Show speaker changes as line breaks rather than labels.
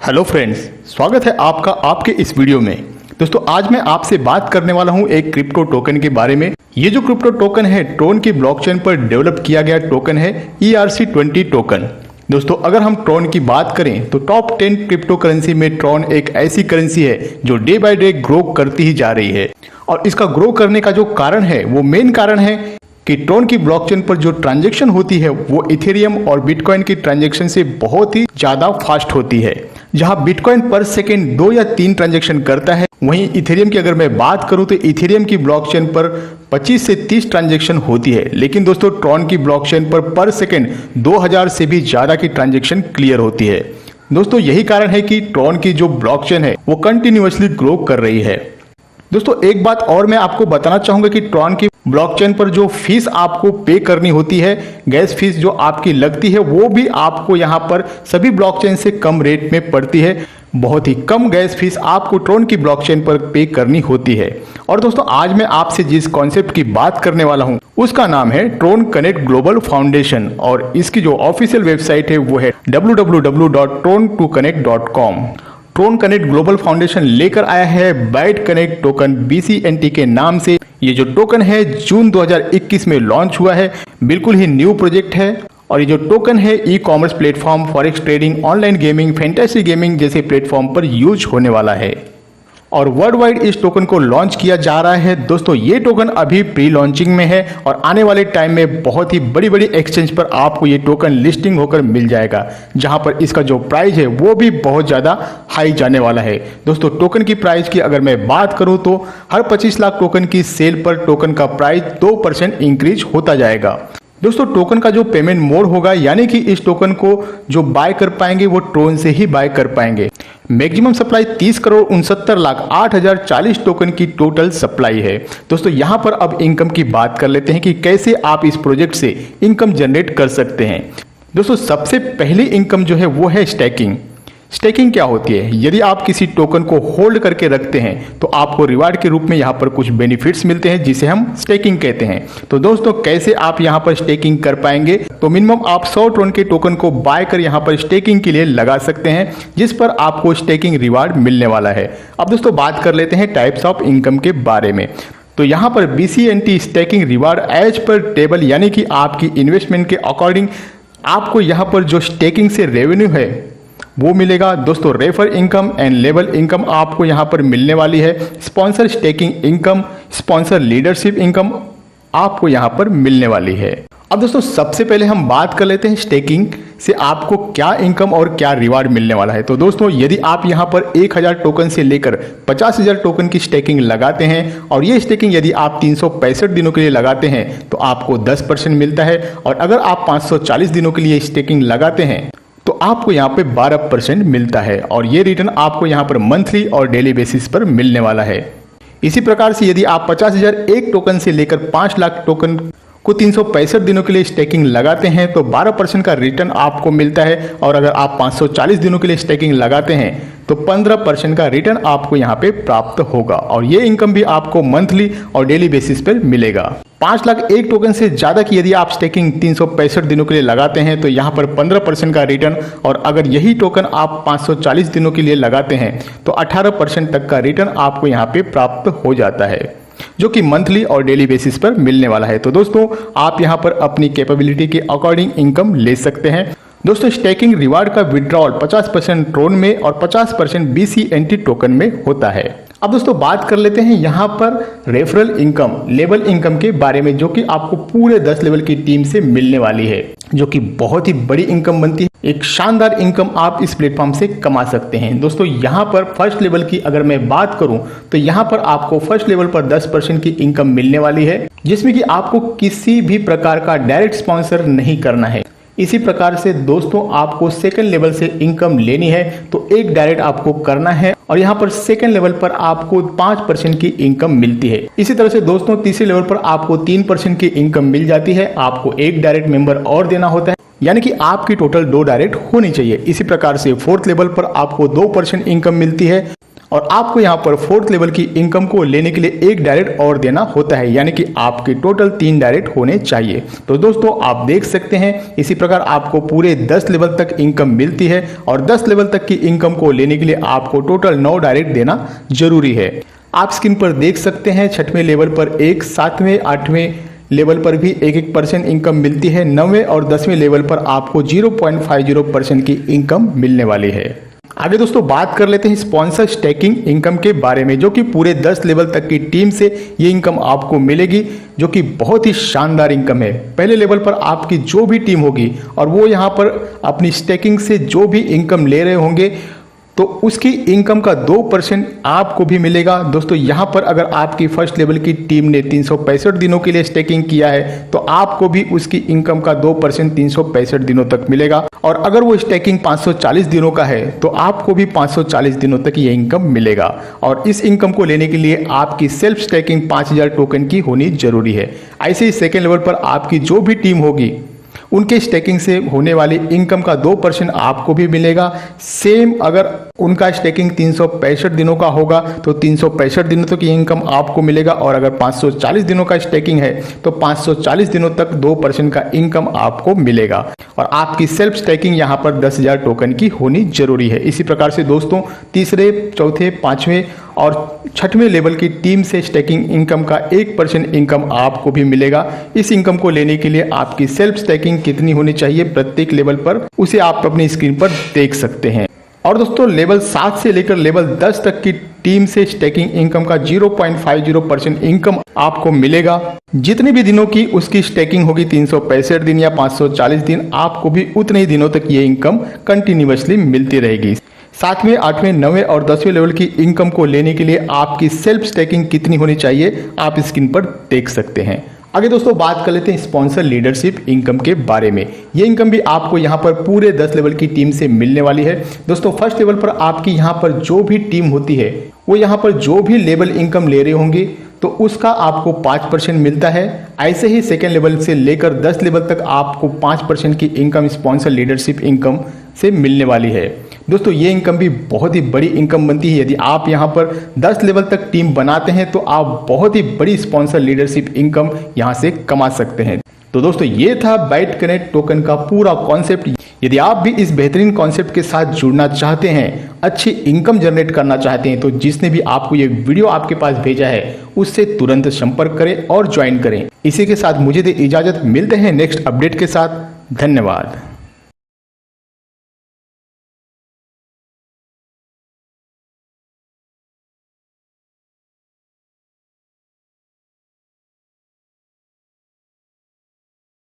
Hello friends, स्वागत है आपका आपके इस वीडियो में। दोस्तों, आज मैं आपसे बात करने वाला हूं एक क्रिप्टो टोकन के बारे में। ये जो क्रिप्टो टोकन है ट्रोन की ब्लॉकचेन पर डेवलप किया गया टोकन है ERC20 टोकन। दोस्तों, अगर हम ट्रोन की बात करें तो टॉप 10 क्रिप्टो करेंसी में ट्रोन एक ऐसी करेंसी है जो डे बाय डे ग्रो करती ही जा रही है। और इसका ग्रो करने का जो कारण है वो मेन कारण है कि ट्रोन की ब्लॉकचेन पर जो ट्रांजैक्शन होती है वो इथेरियम और बिटकॉइन की ट्रांजैक्शन से बहुत ही ज्यादा फास्ट होती है। जहां बिटकॉइन पर सेकेंड 2 या 3 ट्रांजैक्शन करता है, वहीं इथेरियम की अगर मैं बात करूं तो इथेरियम की ब्लॉकचेन पर 25 से 30 ट्रांजैक्शन होती है। लेकिन दोस्तों, ट्रोन की ब्लॉकचेन पर सेकेंड 2000 से भी ज्यादा की ट्रांजैक्शन क्लियर होती है। दोस्तों, यही कारण है कि ट्रोन की जो ब्लॉकचेन है वो कंटिन्यूअसली ग्रो कर रही है। दोस्तों, एक बात और मैं आपको बताना चाहूंगा कि ट्रोन की ब्लॉकचेन पर जो फीस आपको पे करनी होती है, गैस फीस जो आपकी लगती है, वो भी आपको यहाँ पर सभी ब्लॉकचेन से कम रेट में पड़ती है। बहुत ही कम गैस फीस आपको ट्रोन की ब्लॉकचेन पर पे करनी होती है। और दोस्तों, आज मैं आपसे जिस कॉन्सेप्ट की बात करने वाला हूँ उसका नाम है ट्रोन कनेक्ट ग्लोबल फाउंडेशन, और इसकी जो ऑफिशियल वेबसाइट है वो है www.tron2connect.com। ट्रोन कनेक्ट ग्लोबल फाउंडेशन लेकर आया है बाइट कनेक्ट टोकन BCNT के नाम से। ये जो टोकन है जून 2021 में लॉन्च हुआ है, बिल्कुल ही न्यू प्रोजेक्ट है। और ये जो टोकन है e-commerce platform, forex trading, online gaming, fantasy gaming जैसे प्लेटफॉर्म पर यूज होने वाला है और वर्ल्ड वाइड इस टोकन को लॉन्च किया जा रहा है। दोस्तों, ये टोकन अभी प्री लॉन्चिंग में है और आने वाले टाइम में बहुत ही बड़ी बड़ी एक्सचेंज पर आपको ये टोकन लिस्टिंग होकर मिल जाएगा, जहां पर इसका जो प्राइस है वो भी बहुत ज़्यादा हाई जाने वाला है। दोस्तों, टोकन की प्राइस की अगर मैं बात करूं तो हर 25 लाख टोकन की सेल पर टोकन का प्राइस 2% इंक्रीज होता जाएगा। दोस्तों, टोकन का जो पेमेंट मोड होगा, यानी कि इस टोकन को जो बाय कर पाएंगे वो ट्रोन से ही बाय कर पाएंगे। मैक्सिमम सप्लाई 30,69,08,040 टोकन की टोटल सप्लाई है। दोस्तों, यहां पर अब इनकम की बात कर लेते हैं कि कैसे आप इस प्रोजेक्ट से इनकम जनरेट कर सकते हैं। दोस्तों, सबसे पहली इनकम जो है वो है स्टेकिंग। स्टेकिंग क्या होती है? यदि आप किसी टोकन को होल्ड करके रखते हैं तो आपको रिवार्ड के रूप में यहाँ पर कुछ बेनिफिट्स मिलते हैं, जिसे हम स्टेकिंग कहते हैं। तो दोस्तों, कैसे आप यहाँ पर स्टेकिंग कर पाएंगे? तो मिनिमम आप 100 ट्रोन के टोकन को बाय कर यहाँ पर स्टेकिंग के लिए लगा सकते हैं, जिस पर आपको स्टेकिंग रिवार्ड मिलने वाला है। अब दोस्तों, बात कर लेते हैं टाइप्स ऑफ इनकम के बारे में। तो यहाँ पर BCNT staking reward as per table, यानी कि आपकी इन्वेस्टमेंट के अकॉर्डिंग आपको यहाँ पर जो स्टेकिंग से रेवेन्यू है वो मिलेगा। दोस्तों, refer income and level income आपको यहाँ पर मिलने वाली है। Sponsor staking income, sponsor leadership income आपको यहाँ पर मिलने वाली है। अब दोस्तों, सबसे पहले हम बात कर लेते हैं स्टेकिंग से आपको क्या इनकम और क्या रिवार्ड मिलने वाला है। तो दोस्तों, यदि आप यहाँ पर 1000 टोकन से लेकर 50,000 टोकन की स्टेकिंग लगाते हैं और ये स्टेकिंग यदि आप 365 दिनों के लिए लगाते हैं तो आपको 10% मिलता है, और अगर आप 540 दिनों के लिए स्टेकिंग लगाते हैं तो आपको यहाँ पे 12% मिलता है, और ये रिटर्न आपको यहाँ पर मंथली और डेली बेसिस पर मिलने वाला है। इसी प्रकार से यदि आप 50,000 एक टोकन से लेकर 5 लाख टोकन को 365 दिनों के लिए स्टेकिंग लगाते हैं तो 12% का रिटर्न आपको मिलता है, और अगर आप 540 दिनों के लिए स्टेकिंग लगाते हैं तो 15% का रिटर्न आपको यहाँ पे प्राप्त होगा, और ये इनकम भी आपको मंथली और डेली बेसिस पर मिलेगा। 5 लाख एक टोकन से ज्यादा की यदि आप स्टेकिंग 365 दिनों के लिए लगाते हैं तो यहाँ पर 15% का रिटर्न, और अगर यही टोकन आप 540 दिनों के लिए लगाते हैं तो 18% तक का रिटर्न आपको यहाँ पे प्राप्त हो जाता है, जो कि मंथली और डेली बेसिस पर मिलने वाला है। तो दोस्तों, आप यहाँ पर अपनी कैपेबिलिटी के अकॉर्डिंग इनकम ले सकते हैं। दोस्तों, स्टेकिंग रिवार्ड का विड्रॉल 50% ट्रोन में और 50% BCNT टोकन में होता है। अब दोस्तों, बात कर लेते हैं यहाँ पर रेफरल इनकम, लेवल इनकम के बारे में, जो कि आपको पूरे 10 लेवल की टीम से मिलने वाली है, जो कि बहुत ही बड़ी इनकम बनती है। एक शानदार इनकम आप इस प्लेटफॉर्म से कमा सकते हैं। दोस्तों, यहाँ पर फर्स्ट लेवल की अगर मैं बात करूं तो यहाँ पर आपको फर्स्ट लेवल पर 10% की इनकम मिलने वाली है, जिसमें कि आपको किसी भी प्रकार का डायरेक्ट स्पॉन्सर नहीं करना है। इसी प्रकार से दोस्तों, आपको सेकंड लेवल से इनकम लेनी है तो एक डायरेक्ट आपको करना है, और यहाँ पर सेकंड लेवल पर आपको 5% की इनकम मिलती है। इसी तरह से दोस्तों, तीसरे लेवल पर आपको 3% की इनकम मिल जाती है। आपको एक डायरेक्ट मेंबर और देना होता है, यानी कि आपकी टोटल 2 डायरेक्ट होनी चाहिए। इसी प्रकार से फोर्थ लेवल पर आपको 2% इनकम मिलती है, और आपको यहाँ पर 4th लेवल की इनकम को लेने के लिए एक डायरेक्ट और देना होता है, यानी कि आपके टोटल 3 डायरेक्ट होने चाहिए। तो दोस्तों आप देख सकते हैं इसी प्रकार आपको पूरे 10 लेवल तक इनकम मिलती है और 10 लेवल तक की इनकम को लेने के लिए आपको टोटल 9 डायरेक्ट देना जरूरी है। आप स्क्रीन पर देख सकते हैं 6वें लेवल पर 1, 7वें 8वें लेवल पर भी 1% इनकम मिलती है। 9वें और 10वें लेवल पर आपको 0.50% की इनकम मिलने वाली है। आगे दोस्तों बात कर लेते हैं स्पॉन्सर स्टैकिंग इनकम के बारे में, जो कि पूरे 10 लेवल तक की टीम से ये इनकम आपको मिलेगी, जो कि बहुत ही शानदार इनकम है। पहले लेवल पर आपकी जो भी टीम होगी और वो यहाँ पर अपनी स्टैकिंग से जो भी इनकम ले रहे होंगे तो उसकी इनकम का 2% आपको भी मिलेगा। दोस्तों यहाँ पर अगर आपकी फर्स्ट लेवल की टीम ने 365 दिनों के लिए स्टेकिंग किया है तो आपको भी उसकी इनकम का 2% 365 दिनों तक मिलेगा, और अगर वो स्टेकिंग 540 दिनों का है तो आपको भी 540 दिनों तक ये इनकम मिलेगा। और इस इनकम को लेने के लिए आपकी सेल्फ स्टेकिंग 5000 टोकन की होनी जरूरी है। ऐसे ही सेकेंड लेवल पर आपकी जो भी टीम होगी उनके स्टेकिंग से होने वाली इनकम का 2% आपको भी मिलेगा। सेम अगर उनका स्टेकिंग 365 दिनों का होगा तो 365 दिनों तक ये इनकम आपको मिलेगा, और अगर 540 दिनों का स्टेकिंग है तो 540 दिनों तक 2% का इनकम आपको मिलेगा। और आपकी सेल्फ स्टेकिंग यहाँ पर 10,000 टोकन की होनी जरूरी है। इसी प्रकार से दोस्तों तीसरे, चौथे, 5वें और 6वें लेवल की टीम से स्टेकिंग इनकम का 1% इनकम आपको भी मिलेगा। इस इनकम को लेने के लिए आपकी सेल्फ स्टेकिंग कितनी होनी चाहिए प्रत्येक लेवल पर, उसे आप अपनी स्क्रीन पर देख सकते हैं। और दोस्तों लेवल 7 से लेकर लेवल 10 तक की टीम से स्टेकिंग इनकम का 0.50% इनकम आपको मिलेगा। जितने भी दिनों की उसकी स्टेकिंग होगी 365 दिन या 540 दिन, आपको भी उतने ही दिनों तक ये इनकम कंटिन्यूअसली मिलती रहेगी। 7वें, 8वें, 9वें और 10वें लेवल की इनकम को लेने के लिए आपकी सेल्फ स्टेकिंग कितनी होनी चाहिए आप स्क्रीन पर देख सकते हैं। आगे दोस्तों बात कर लेते हैं स्पॉन्सर लीडरशिप इनकम के बारे में। ये इनकम भी आपको यहाँ पर पूरे 10 लेवल की टीम से मिलने वाली है। दोस्तों फर्स्ट लेवल पर आपकी यहाँ पर जो भी टीम होती है वो यहाँ पर जो भी लेवल इनकम ले रहे होंगे तो उसका आपको 5% मिलता है। ऐसे ही सेकेंड लेवल से लेकर 10 लेवल तक आपको 5% की इनकम स्पॉन्सर लीडरशिप इनकम से मिलने वाली है। दोस्तों ये इनकम भी बहुत ही बड़ी इनकम बनती है। यदि आप यहाँ पर 10 लेवल तक टीम बनाते हैं तो आप बहुत ही बड़ी स्पॉन्सर लीडरशिप इनकम यहाँ से कमा सकते हैं। तो दोस्तों ये था बाइट कनेक्ट टोकन का पूरा कॉन्सेप्ट। यदि आप भी इस बेहतरीन कॉन्सेप्ट के साथ जुड़ना चाहते हैं, अच्छी इनकम जनरेट करना चाहते हैं, तो जिसने भी आपको ये वीडियो आपके पास भेजा है उससे तुरंत संपर्क करें और ज्वाइन करें। इसी के साथ मुझे दे इजाजत, मिलते हैं नेक्स्ट अपडेट के साथ। धन्यवाद।